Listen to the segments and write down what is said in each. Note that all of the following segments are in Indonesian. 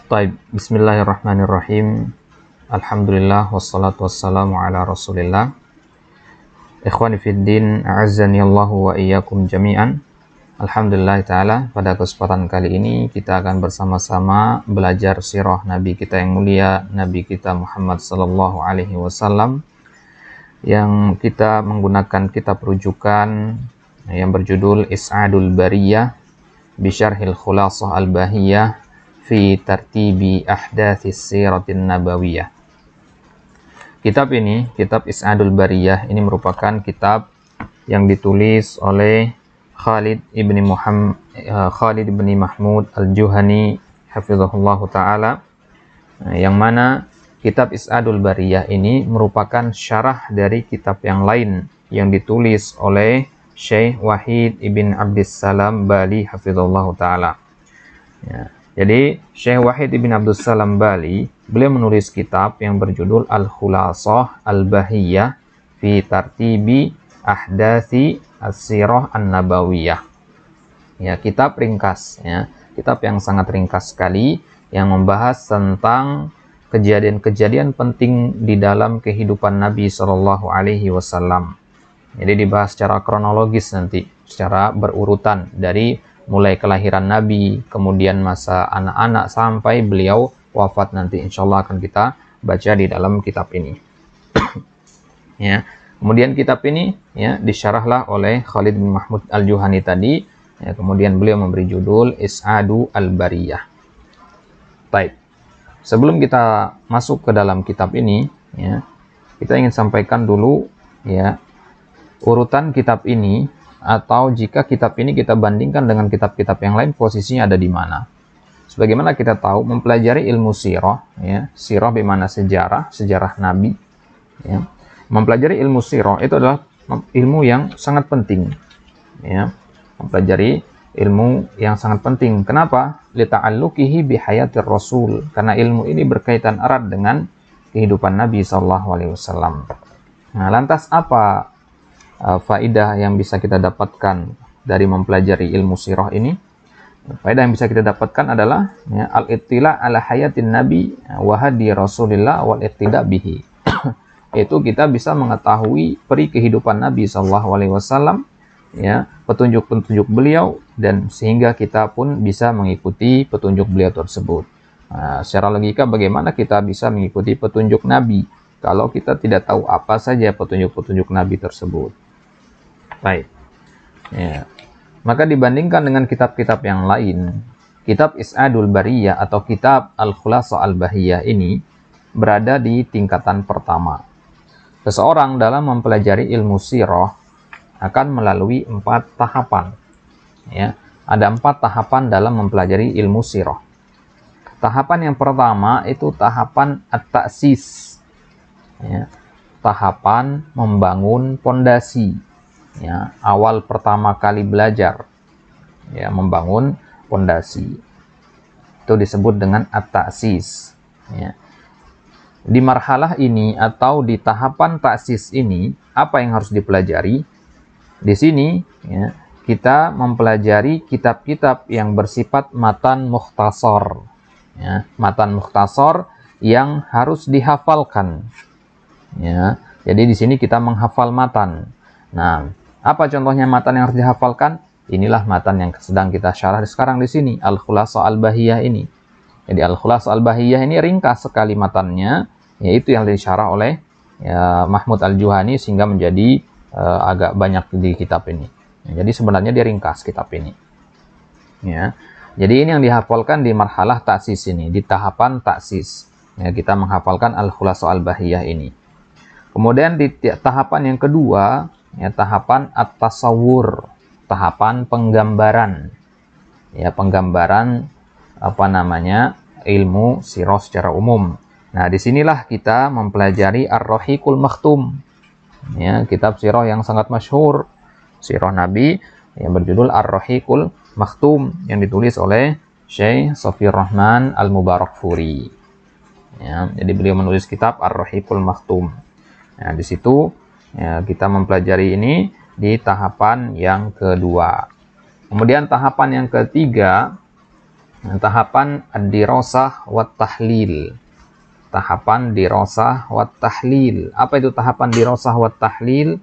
Taib, bismillahirrahmanirrahim. Alhamdulillah wassalatu wassalamu ala Rasulillah. Ikhwani fiddin, a'azzani Allahu wa iyyakum jami'an. Alhamdulillah ta'ala, pada kesempatan kali ini kita akan bersama-sama belajar sirah Nabi kita yang mulia, Nabi kita Muhammad sallallahu alaihi wasallam, yang kita menggunakan kitab rujukan yang berjudul Is'adul Bariyah bi Syarhil Khulasah Al-Bahiyah fi Tartibi Ahdatsis Siratin Nabawiyah. Kitab ini, kitab Is'adul Bariyah, ini merupakan kitab yang ditulis oleh Khalid ibni Mahmud Al-Juhani hafizahullahu ta'ala, yang mana kitab Is'adul Bariyah ini merupakan syarah dari kitab yang lain yang ditulis oleh Syekh Wahid ibn Abdissalam Bali hafizahullahu ta'ala. Ya. Jadi Syekh Wahid ibn Abdissalam Bali, beliau menulis kitab yang berjudul Al-Khulasah Al-Bahiyah fi Tartibi Ahdatsi As-Sirah An-Nabawiyah. Ya, kitab ringkas, ya. Kitab yang sangat ringkas sekali yang membahas tentang kejadian-kejadian penting di dalam kehidupan Nabi Shallallahu alaihi wasallam. Jadi dibahas secara kronologis nanti, secara berurutan dari mulai kelahiran Nabi, kemudian masa anak-anak sampai beliau wafat nanti. Insya Allah akan kita baca di dalam kitab ini. Ya. Kemudian kitab ini ya disyarahlah oleh Khalid bin Mahmud Al-Juhani tadi. Ya, kemudian beliau memberi judul Is'adu Al-Bariyah. Baik. Sebelum kita masuk ke dalam kitab ini, ya, kita ingin sampaikan dulu ya urutan kitab ini, atau jika kitab ini kita bandingkan dengan kitab-kitab yang lain, posisinya ada di mana. Sebagaimana kita tahu, mempelajari ilmu sirah, ya, sirah bagaimana sejarah Nabi, ya. Mempelajari ilmu sirah itu adalah ilmu yang sangat penting, ya. Mempelajari ilmu yang sangat penting. Kenapa? Lita'alluqihi bihayatir Rasul, karena ilmu ini berkaitan erat dengan kehidupan Nabi SAW. Nah, lantas apa faedah yang bisa kita dapatkan dari mempelajari ilmu sirah ini? Faedah yang bisa kita dapatkan adalah ya, al-ittila' ala hayatin Nabi wa hadi Rasulillah wal iqtida' bihi. Itu kita bisa mengetahui peri kehidupan Nabi SAW, ya, petunjuk-petunjuk beliau, dan sehingga kita pun bisa mengikuti petunjuk beliau tersebut. Nah, secara logika bagaimana kita bisa mengikuti petunjuk Nabi kalau kita tidak tahu apa saja petunjuk-petunjuk Nabi tersebut? Baik. Ya. Maka dibandingkan dengan kitab-kitab yang lain, kitab Is'adul Bariyah atau kitab Al-Khulasah Al-Bahiyah ini berada di tingkatan pertama. Seseorang dalam mempelajari ilmu sirah akan melalui 4 tahapan. Ya. Ada 4 tahapan dalam mempelajari ilmu sirah. Tahapan yang pertama itu tahapan at-ta'sis. Ya. Tahapan membangun pondasi. Ya, awal pertama kali belajar, ya, membangun pondasi, itu disebut dengan at-ta'sis. Ya. Di marhalah ini atau di tahapan ta'sis ini, apa yang harus dipelajari? Di sini ya, kita mempelajari kitab-kitab yang bersifat matan mukhtasar, ya, matan mukhtasar yang harus dihafalkan. Ya, jadi di sini kita menghafal matan. Nah, apa contohnya matan yang harus dihafalkan? Inilah matan yang sedang kita syarah sekarang di sini, Al-Khulasah Al-Bahiyah ini. Jadi Al-Khulasah Al-Bahiyah ini ringkas sekali matannya, yaitu yang disyarah oleh ya, Mahmud Al-Juhani sehingga menjadi agak banyak di kitab ini. Ya, jadi sebenarnya dia ringkas kitab ini. Ya. Jadi ini yang dihafalkan di marhalah ta'sis ini, di tahapan ta'sis. Ya, kita menghafalkan Al-Khulasah Al-Bahiyah ini. Kemudian di tahapan yang kedua, ya, tahapan at-tasawwur, tahapan penggambaran. Ya, penggambaran ilmu sirah secara umum. Nah, disinilah kita mempelajari Ar-Rahiqul Makhtum. Ya, kitab sirah yang sangat masyhur, sirah Nabi yang berjudul Ar-Rahiqul Makhtum yang ditulis oleh Syekh Shafiyur Rahman Al-Mubarakfuri. Ya, jadi beliau menulis kitab Ar-Rahiqul Makhtum. Nah, di situ ya, kita mempelajari ini di tahapan yang kedua. Kemudian tahapan yang ketiga tahapan ad-dirasah wat tahlil. Tahapan dirasah wat tahlil. Apa itu tahapan dirasah wat tahlil?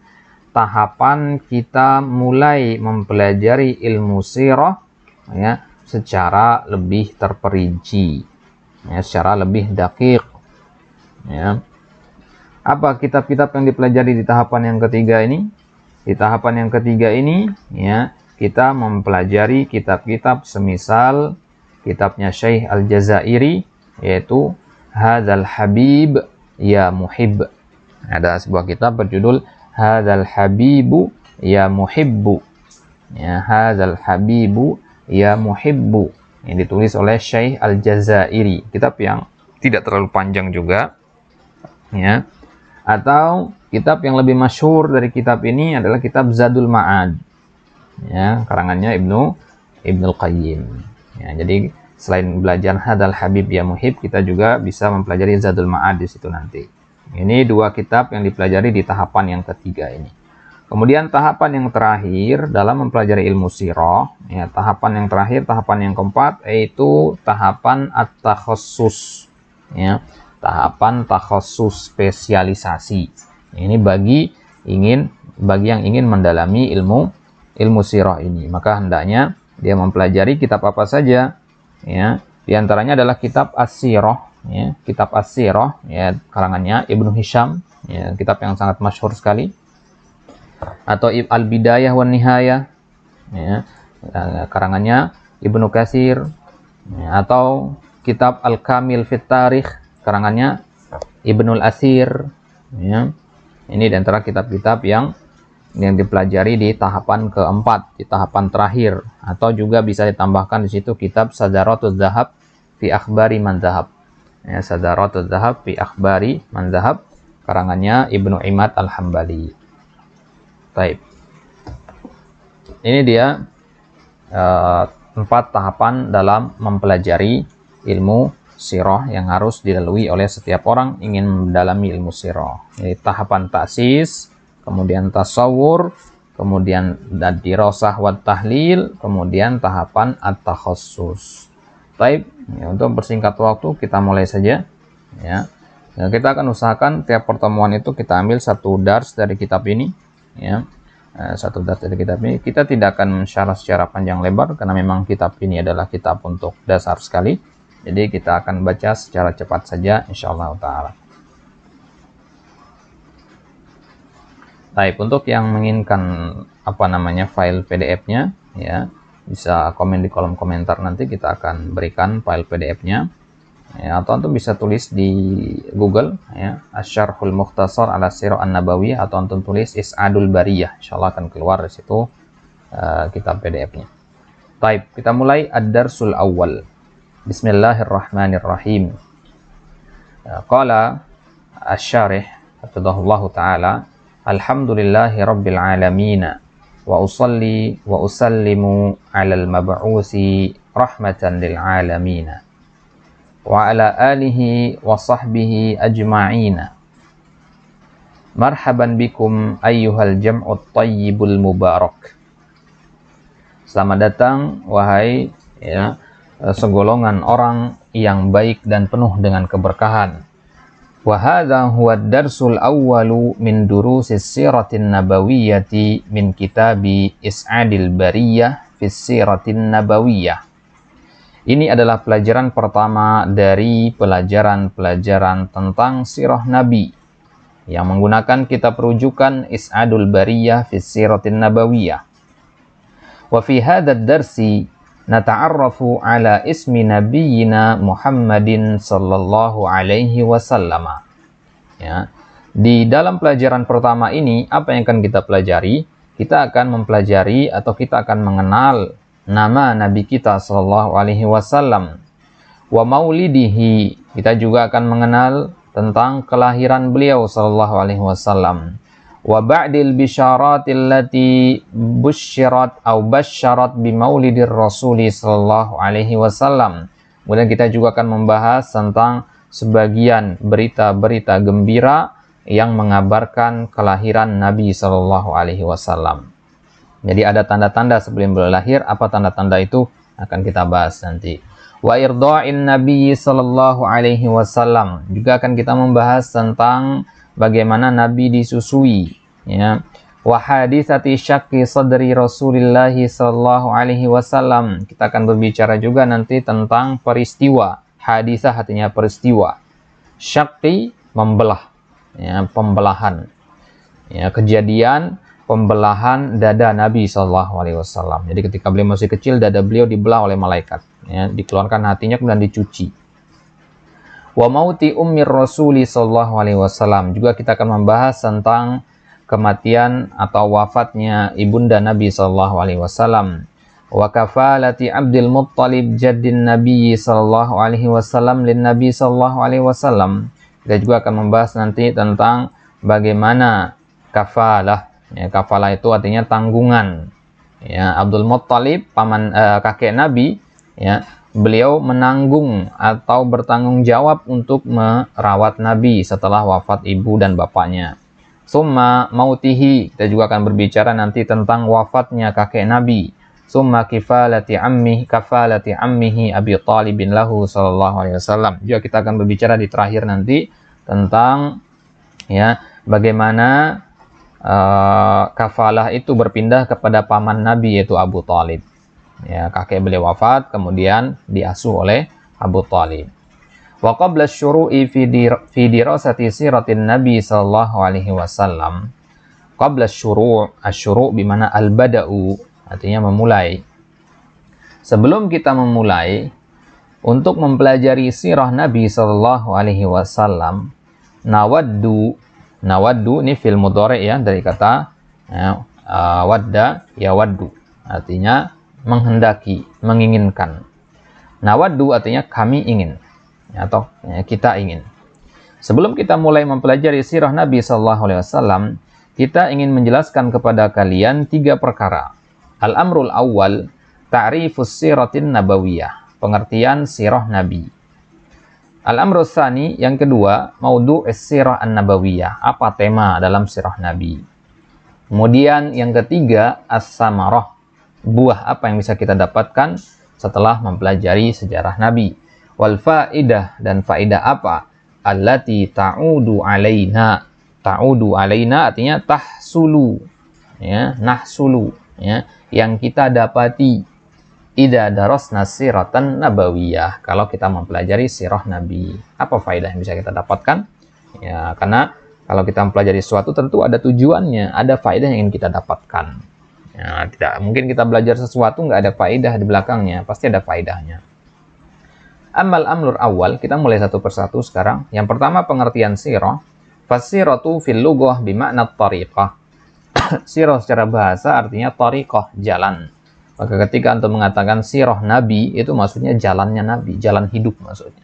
Tahapan kita mulai mempelajari ilmu sirah ya, secara lebih terperinci, ya, secara lebih dakik. Ya. Apa kitab-kitab yang dipelajari di tahapan yang ketiga ini? Di tahapan yang ketiga ini, ya, kita mempelajari kitab-kitab semisal kitabnya Syekh Al-Jazairi, yaitu Hadzal Habib Ya Muhib. Ada sebuah kitab berjudul Hadzal Habibu Ya Muhibbu. Ya, Hadzal Habibu Ya Muhibbu, yang ditulis oleh Syekh Al-Jazairi. Kitab yang tidak terlalu panjang juga. Ya. Atau kitab yang lebih masyhur dari kitab ini adalah kitab Zadul Ma'ad. Ya, karangannya Ibnul Qayyim. Ya, jadi selain belajar Hadzal Habib Ya Muhib, kita juga bisa mempelajari Zadul Ma'ad di situ nanti. Ini dua kitab yang dipelajari di tahapan yang ketiga ini. Kemudian tahapan yang terakhir dalam mempelajari ilmu sirah, ya, tahapan yang terakhir, tahapan yang keempat, yaitu tahapan at-takhassus. Ya, tahapan takhassus, spesialisasi. Ini bagi yang ingin mendalami ilmu sirah ini, maka hendaknya dia mempelajari kitab apa saja. Ya, di antaranya adalah kitab As-Sirah, ya, kitab As-Sirah, ya, karangannya Ibnu Hisham, ya, kitab yang sangat masyhur sekali. Atau Al-Bidayah wan Nihayah, ya, karangannya Ibnu Katsir, ya, atau kitab Al-Kamil fit Tarikh, karangannya Ibnul Asir, ya. Ini di antara kitab-kitab yang dipelajari di tahapan keempat, di tahapan terakhir. Atau juga bisa ditambahkan di situ kitab Sadaratuz Zahab fi Akhbari Man Zahab. Ya, Sadaratuz Zahab fi Akhbari Man Zahab, karangannya Ibnu Imad Al-Hambali. Baik. Ini dia 4 tahapan dalam mempelajari ilmu sirah yang harus dilalui oleh setiap orang ingin mendalami ilmu sirah. Jadi tahapan taksis, kemudian tasawur, kemudian dirasah wat tahlil, kemudian tahapan at-takhassus. Baik, ya, untuk bersingkat waktu kita mulai saja. Ya. Nah, kita akan usahakan tiap pertemuan itu kita ambil satu dars dari kitab ini. Ya. Satu dars dari kitab ini. Kita tidak akan mensyarah secara panjang lebar karena memang kitab ini adalah kitab untuk dasar sekali. Jadi kita akan baca secara cepat saja insyaallah ta'ala. Baik, untuk yang menginginkan file PDF-nya, ya, bisa komen di kolom komentar, nanti kita akan berikan file PDF-nya. Ya, atau antum bisa tulis di Google, ya, Asy-Syarhul Mukhtasar ala Sirah An-Nabawiyah, atau antum tulis Is'adul Bariyah, insyaallah akan keluar di situ kitab PDF-nya. Baik, kita mulai ad-darsul awal. Bismillahirrahmanirrahim. Qala asy-syarih hafizahullahu taala, alhamdulillahi rabbil alamin, wa usalli wa usallimu alal mab'usi rahmatan lil alamin, wa ala alihi wa sahbihi ajma'in. Marhaban bikum ayyuhal jam'ut tayyibul mubarak. Selamat datang wahai, ya, segolongan orang yang baik dan penuh dengan keberkahan. Wa hadza huwa ad-darsul awwalu min durusis siratin nabawiyyati min kitabi Is'adil Bariyah fi siratin nabawiyyah. Ini adalah pelajaran pertama dari pelajaran-pelajaran tentang sirah Nabi yang menggunakan kitab rujukan Is'adul Bariyah fi siratin nabawiyyah. Wa fi hadzal darsi nata'arrafu ala ismi nabiyyina Muhammadin sallallahu alaihi wasallam. Ya. Di dalam pelajaran pertama ini, apa yang akan kita pelajari? Kita akan mempelajari atau kita akan mengenal nama Nabi kita sallallahu alaihi wasallam. Wa maulidihi, kita juga akan mengenal tentang kelahiran beliau sallallahu alaihi wasallam. Wa ba'dil bisyaratil lati busyirat au basyarat bi maulidir rasuli sallallahu alaihi wasallam. Kemudian kita juga akan membahas tentang sebagian berita-berita gembira yang mengabarkan kelahiran Nabi sallallahu alaihi wasallam. Jadi ada tanda-tanda sebelum beliau lahir. Apa tanda-tanda itu akan kita bahas nanti. Wa irda'in Nabi sallallahu alaihi wasallam. Juga akan kita membahas tentang bagaimana Nabi disusui, ya. Wa haditsati syaqqi sadri Rasulillah sallallahu alaihi wasallam. Kita akan berbicara juga nanti tentang peristiwa. Haditsah artinya peristiwa. Syaqqi membelah, ya, pembelahan. Ya, kejadian pembelahan dada Nabi sallallahu alaihi wasallam. Jadi ketika beliau masih kecil, dada beliau dibelah oleh malaikat, ya, dikeluarkan hatinya kemudian dicuci. Wa mauti ummir rasuli sallallahu alaihi wasallam. Juga kita akan membahas tentang kematian atau wafatnya ibunda Nabi sallallahu alaihi wasallam. Wa kafalati Abdul Muttalib jaddin Nabi sallallahu alaihi wasallam lin Nabi sallallahu alaihi wasallam. Kita juga akan membahas nanti tentang bagaimana kafalah. Ya, kafalah itu artinya tanggungan. Ya, Abdul Muttalib paman kakek Nabi, ya, beliau menanggung atau bertanggung jawab untuk merawat Nabi setelah wafat ibu dan bapaknya. Summa mautihi, kita juga akan berbicara nanti tentang wafatnya kakek Nabi. Summa kafalati ammihi Abi Thalib lahu sallallahu alaihi wasallam. Juga kita akan berbicara di terakhir nanti tentang, ya, bagaimana kafalah itu berpindah kepada paman Nabi yaitu Abu Thalib. Ya, kakek beliau wafat kemudian diasuh oleh Abu Thalib. Wa qabla asy-syuru'i fi dirasati siratin Nabi sallallahu alaihi wasallam. Qabla asy-syuru' bimana al-bada'u, artinya memulai. Sebelum kita memulai untuk mempelajari sirah Nabi sallallahu alaihi wasallam, Nawaddu ini fil mudhari, ya, dari kata, ya, wadda yawaddu, artinya menghendaki, menginginkan. Nawaddu artinya kami ingin, ya, atau, ya, kita ingin. Sebelum kita mulai mempelajari sirah Nabi sallallahu alaihi wasallam, kita ingin menjelaskan kepada kalian 3 perkara. Al-amrul awwal, ta'rifus siratin nabawiyah, pengertian sirah Nabi. Al-amru tsani, yang kedua, maudhu' as-sirah an-nabawiyah, apa tema dalam sirah Nabi. Kemudian yang ketiga, as-samarah, buah apa yang bisa kita dapatkan setelah mempelajari sejarah Nabi. Wal faidah, dan faidah apa? Allati ta'udu alaina. Ta'udu alaina artinya tahsulu, ya, nahsulu, ya, yang kita dapati. Idza darasna siratan nabawiyah, kalau kita mempelajari sirah Nabi. Apa faedah yang bisa kita dapatkan? Ya, karena kalau kita mempelajari sesuatu tentu ada tujuannya, ada faedah yang ingin kita dapatkan. Ya, tidak mungkin kita belajar sesuatu nggak ada faedah di belakangnya, pasti ada faedahnya. Amal amrul awal, kita mulai satu persatu sekarang. Yang pertama, pengertian sirah. Fasiratu fil lughah bima'na tariqah. Sirah secara bahasa artinya tariqah, jalan. Maka ketika antum mengatakan sirah Nabi, itu maksudnya jalannya Nabi, jalan hidup maksudnya.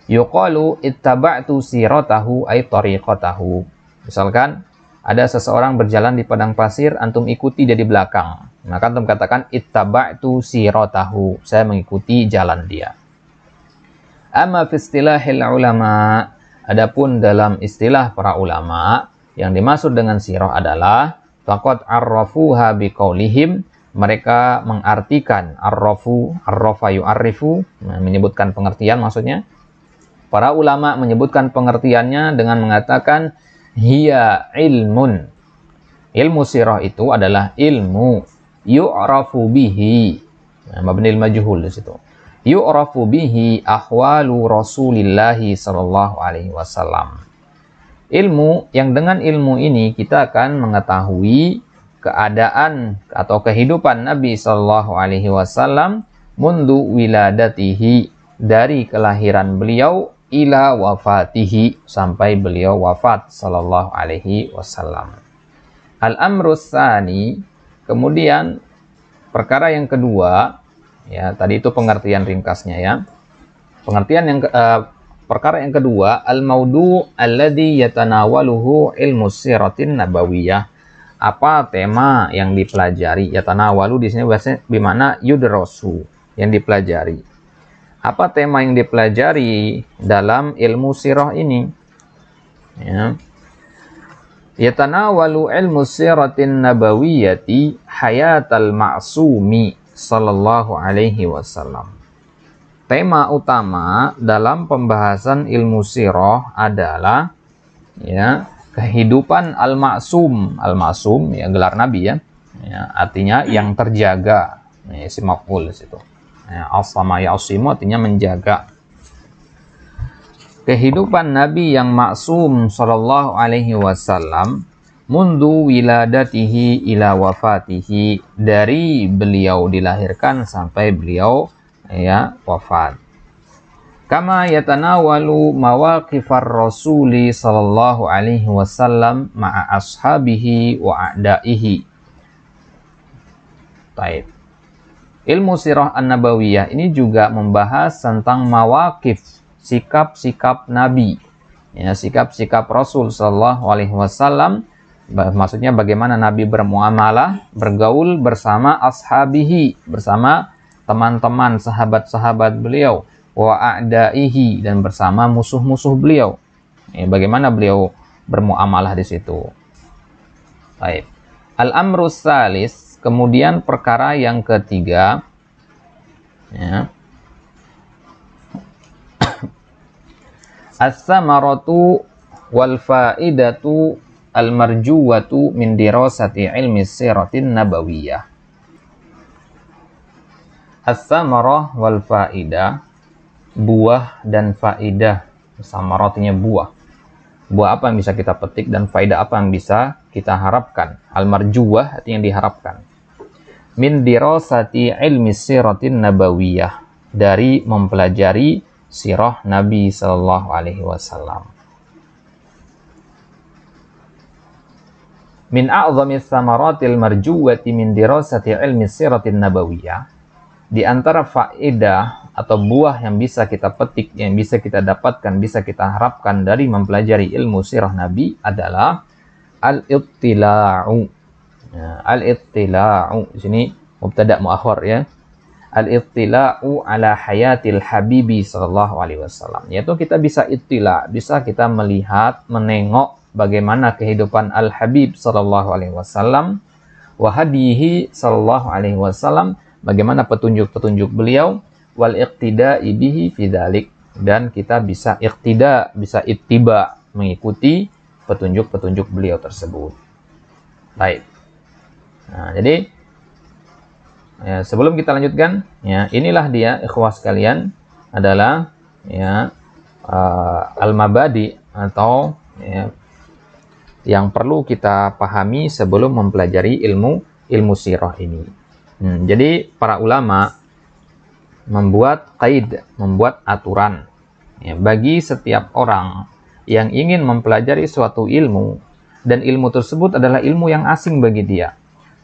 Yuqalu ittaba'tu siratahu ay tariqatahu. Misalkan ada seseorang berjalan di padang pasir, antum ikuti dari belakang. Maka antum katakan ittaba'tu siratahu, saya mengikuti jalan dia. Amma fi istilahil ulama, adapun dalam istilah para ulama, yang dimaksud dengan sirah adalah faqad arrafuha biqaulihim, mereka mengartikan arrafa yu'arrifu, menyebutkan pengertian maksudnya. Para ulama menyebutkan pengertiannya dengan mengatakan hiya ilmun. Ilmu sirah itu adalah ilmu yu'rafu bihi. Mabnil majhul di situ. Yu'rafu bihi ahwalu Rasulillah sallallahu alaihi wasallam. Ilmu yang dengan ilmu ini kita akan mengetahui keadaan atau kehidupan Nabi sallallahu alaihi wasallam mundu wiladatihi, dari kelahiran beliau ila wafatihi, sampai beliau wafat sallallahu alaihi wasallam. Al-amru tsani, kemudian perkara yang kedua, ya, tadi itu pengertian ringkasnya, ya. Perkara yang kedua, al-maudu' alladhi yatanawaluhu ilmu siratin nabawiyah. Apa tema yang dipelajari? Yatanawalu di sini bahasanya bimana yudrasu, yang dipelajari. Apa tema yang dipelajari dalam ilmu sirah ini? Ya. Yatanawalu ilmu siratin nabawiyyati hayatal ma'sumi sallallahu alaihi wasallam. tema utama dalam pembahasan ilmu sirah adalah ya kehidupan al-ma'sum. Al-ma'sum ya gelar nabi ya. Ya, artinya yang terjaga. Ya, si maf'ul situ. Ya, asama ya'simu artinya menjaga. Kehidupan nabi yang maksum sallallahu alaihi wasallam mundu wiladatihi ila wafatihi, dari beliau dilahirkan sampai beliau ya wafat. Kama yatanawalu mawaqifar rasuli sallallahu alaihi wasallam ma'a ashabihi wa a'daihi. Baik. Ilmu sirah an-nabawiyah ini juga membahas tentang mawaqif, sikap-sikap nabi. Ya, sikap-sikap Rasul sallallahu alaihi wasallam. Maksudnya bagaimana Nabi bermuamalah, bergaul bersama ashabihi, bersama teman-teman, sahabat-sahabat beliau, wa a'daihi, dan bersama musuh-musuh beliau. Bagaimana beliau bermuamalah di situ. Baik. Al-amrus salis, kemudian perkara yang ketiga, ya. As-samaratu wal faidatu al-marjuwatu min dirasati ilmi siratin nabawiyah. As-samarah wal faidah, buah dan faidah. Samaratinya buah. Buah apa yang bisa kita petik dan faidah apa yang bisa kita harapkan. Al-marjuwah artinya yang diharapkan. Min dirasati ilmi siratin nabawiyah, dari mempelajari sirah Nabi sallallahu alaihi wasallam. Min a'zamis samaratil marjuwati min dirasati ilmi siratin nabawiyah, di antara faedah atau buah yang bisa kita petik, yang bisa kita dapatkan, bisa kita harapkan dari mempelajari ilmu sirah Nabi adalah al-ittila'u. Ya, al-ittila'u di sini mubtada muakhar ya. Al-ittila'u ala hayatil habibi sallallahu alaihi wasallam, yaitu kita bisa ittila', bisa kita melihat, menengok bagaimana kehidupan Al-Habib sallallahu alaihi wasallam, wa hadihi sallallahu alaihi wasallam, bagaimana petunjuk-petunjuk beliau, wal iqtida'i bihi fi dzalik, dan kita bisa iqtida, bisa ittiba, mengikuti petunjuk-petunjuk beliau tersebut. Baik. Nah, jadi ya, sebelum kita lanjutkan, ya, inilah dia ikhwah sekalian adalah ya al-mabadi atau ya, yang perlu kita pahami sebelum mempelajari ilmu sirah ini. Jadi para ulama membuat qaid, membuat aturan ya, bagi setiap orang yang ingin mempelajari suatu ilmu dan ilmu tersebut adalah ilmu yang asing bagi dia,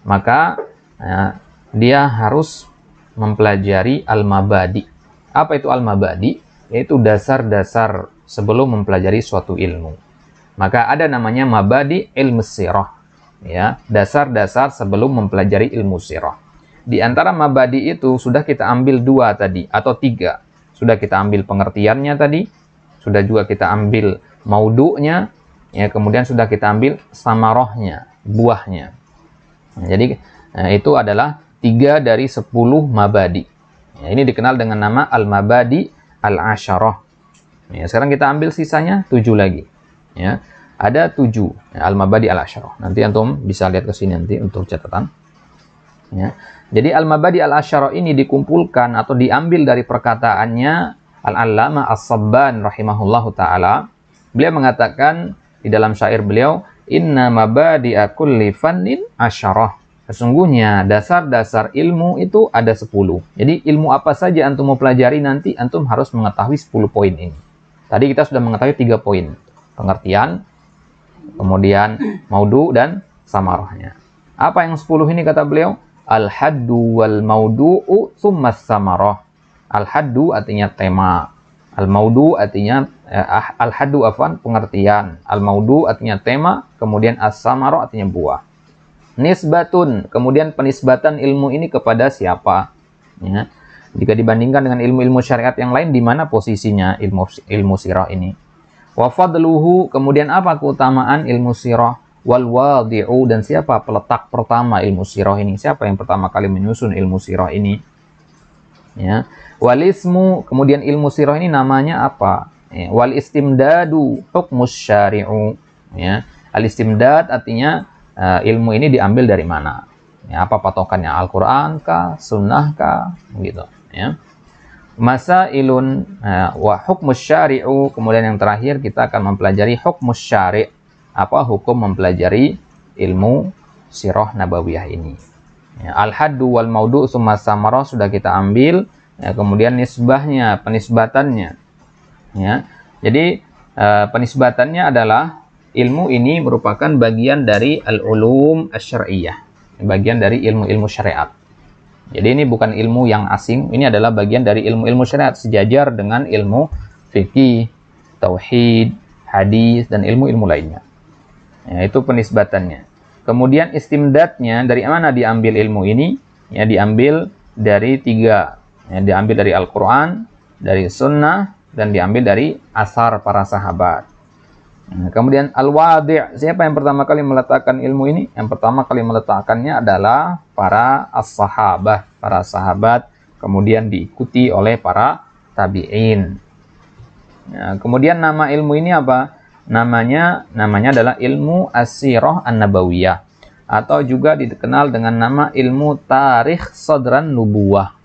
maka ya, dia harus mempelajari al-mabadi. Apa itu al-mabadi? Yaitu dasar-dasar sebelum mempelajari suatu ilmu. Maka ada namanya mabadi ilmu sirah, ya, dasar-dasar sebelum mempelajari ilmu sirah. Di antara mabadi itu sudah kita ambil 2 tadi atau 3. Sudah kita ambil pengertiannya tadi, sudah juga kita ambil maudu'nya, ya, kemudian sudah kita ambil samarahnya, buahnya. Nah, jadi itu adalah 3 dari 10 mabadi. Ya, ini dikenal dengan nama al-mabadi al-asyarah. Ya, sekarang kita ambil sisanya 7 lagi. Ya, ada 7 ya, al-mabadi al-asyarah. Nanti antum bisa lihat ke sini nanti untuk catatan. Ya. Jadi al-mabadi al-asyarah ini dikumpulkan atau diambil dari perkataannya Al-Allamah As-Sabban rahimahullahu taala. Beliau mengatakan di dalam syair beliau, "Inna mabadi'a kulli fannin asyarah." Sesungguhnya dasar-dasar ilmu itu ada 10. Jadi ilmu apa saja antum mau pelajari nanti antum harus mengetahui 10 poin ini. Tadi kita sudah mengetahui 3 poin. Pengertian, kemudian maudu dan samarahnya. Apa yang 10 ini kata beliau? Al-haddu wal maudu'u tsumma samarah. Al-haddu artinya tema. Al-maudu artinya al-haddu afwan pengertian. Al-maudu artinya tema, kemudian as-samarah artinya buah. Nisbatun, kemudian penisbatan ilmu ini kepada siapa? Ya. Jika dibandingkan dengan ilmu-ilmu syariat yang lain, di mana posisinya ilmu sirah ini? Wa fadluhu, kemudian apa keutamaan ilmu sirah? Wal wadi'u, dan siapa peletak pertama ilmu sirah ini? Siapa yang pertama kali menyusun ilmu sirah ini? Ya. Wal ismu, kemudian ilmu sirah ini namanya apa? Ya, wal istimdadu hukmus syari'u. Ya, al istimdad artinya ilmu ini diambil dari mana? Ya, apa patokannya? Al-Qur'an kah, sunnah kah, gitu, ya. Masailun wa hukmus syari'u, kemudian yang terakhir kita akan mempelajari hukmus syari', apa hukum mempelajari ilmu sirah nabawiyah ini. Ya, al-haddu wal maudu' summa samarah sudah kita ambil, ya, kemudian nisbahnya, penisbatannya. Ya. Jadi penisbatannya adalah ilmu ini merupakan bagian dari al-ulum asy-syar'iyyah, bagian dari ilmu-ilmu syariat. Jadi ini bukan ilmu yang asing, ini adalah bagian dari ilmu-ilmu syariat sejajar dengan ilmu fikih, tauhid, hadis, dan ilmu-ilmu lainnya. Ya, itu penisbatannya. Kemudian istimdadnya, dari mana diambil ilmu ini? Ya, diambil dari tiga. Ya, diambil dari Al-Quran, dari Sunnah, dan diambil dari asar para sahabat. Nah, kemudian al-wadi', siapa yang pertama kali meletakkan ilmu ini? Yang pertama kali meletakkannya adalah para as-sahabah, para sahabat, kemudian diikuti oleh para tabi'in. Nah, kemudian nama ilmu ini apa? Namanya adalah ilmu as-sirah an-nabawiyah, atau juga dikenal dengan nama ilmu tarikh sadran nubuwah.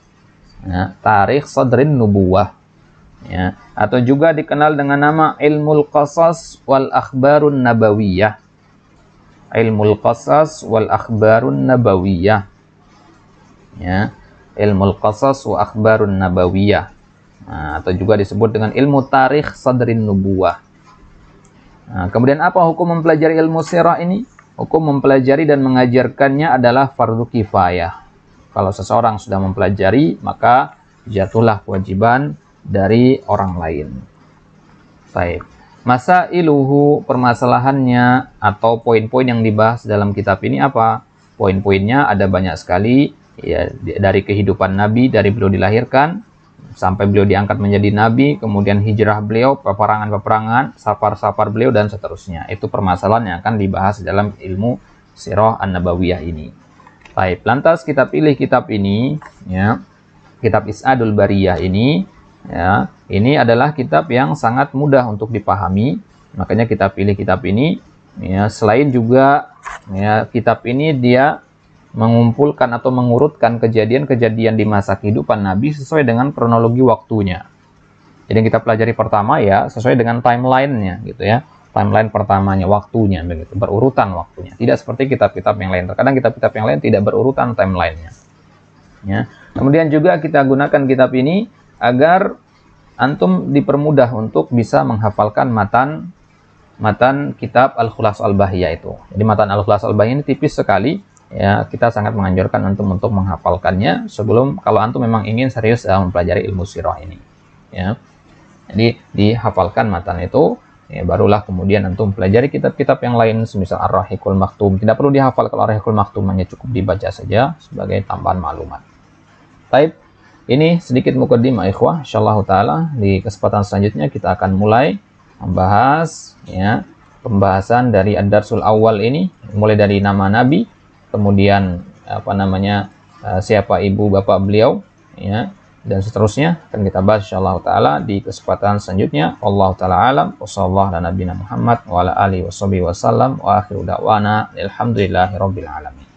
Ya, tarikh sadrin nubuwah. Ya, atau juga dikenal dengan nama ilmul qasas wal akhbarun nabawiyah. Ilmul qasas wal akhbarun nabawiyah. Ya, ilmul qasas wa akhbarun nabawiyah. Nah, atau juga disebut dengan ilmu tarikh sadrin nubuwah. Nah, kemudian apa hukum mempelajari ilmu sirah ini? Hukum mempelajari dan mengajarkannya adalah fardu kifayah. Kalau seseorang sudah mempelajari, maka jatuhlah kewajiban dari orang lain. Baik. Masailuhu, permasalahannya atau poin-poin yang dibahas dalam kitab ini apa? Poin-poinnya ada banyak sekali, ya, dari kehidupan Nabi, dari beliau dilahirkan sampai beliau diangkat menjadi Nabi, kemudian hijrah beliau, peperangan-peperangan, safar-safar beliau, dan seterusnya. Itu permasalahan yang akan dibahas dalam ilmu sirah an-nabawiyah ini. Baik, lantas kita pilih kitab ini, ya, kitab Is'adul Bariyah ini. Ya, ini adalah kitab yang sangat mudah untuk dipahami, makanya kita pilih kitab ini. Ya, selain juga, ya, kitab ini dia mengumpulkan atau mengurutkan kejadian-kejadian di masa kehidupan Nabi sesuai dengan kronologi waktunya. Jadi kita pelajari pertama ya sesuai dengan timelinenya, gitu ya. Timeline pertamanya, waktunya, begitu, berurutan waktunya. Tidak seperti kitab-kitab yang lain. Terkadang kitab-kitab yang lain tidak berurutan timelinenya. Ya. Kemudian juga kita gunakan kitab ini agar antum dipermudah untuk bisa menghafalkan matan kitab Al-Khulas Al-Bahiyah itu. Jadi matan Al-Khulas Al-Bahiyah ini tipis sekali, ya, kita sangat menganjurkan antum untuk menghafalkannya sebelum, kalau antum memang ingin serius mempelajari ilmu sirah ini. Ya. Jadi dihafalkan matan itu, ya, barulah kemudian antum pelajari kitab-kitab yang lain, semisal Ar-Rahiqul Maktum. Tidak perlu dihafal kalau Ar-Rahiqul Maktum, hanya cukup dibaca saja sebagai tambahan maklumat. Baik. Ini sedikit mukaddimah ikhwah, insyaallah taala di kesempatan selanjutnya kita akan mulai membahas, ya, pembahasan dari ad-darsul awal ini, mulai dari nama Nabi, kemudian siapa ibu bapak beliau, ya, dan seterusnya akan kita bahas insyaallah taala di kesempatan selanjutnya. Wallahu taala alam, wassallallahu ala nabiyina Muhammad wa ala alihi wasallam wa akhiru da'wana alhamdulillahirabbil alamin.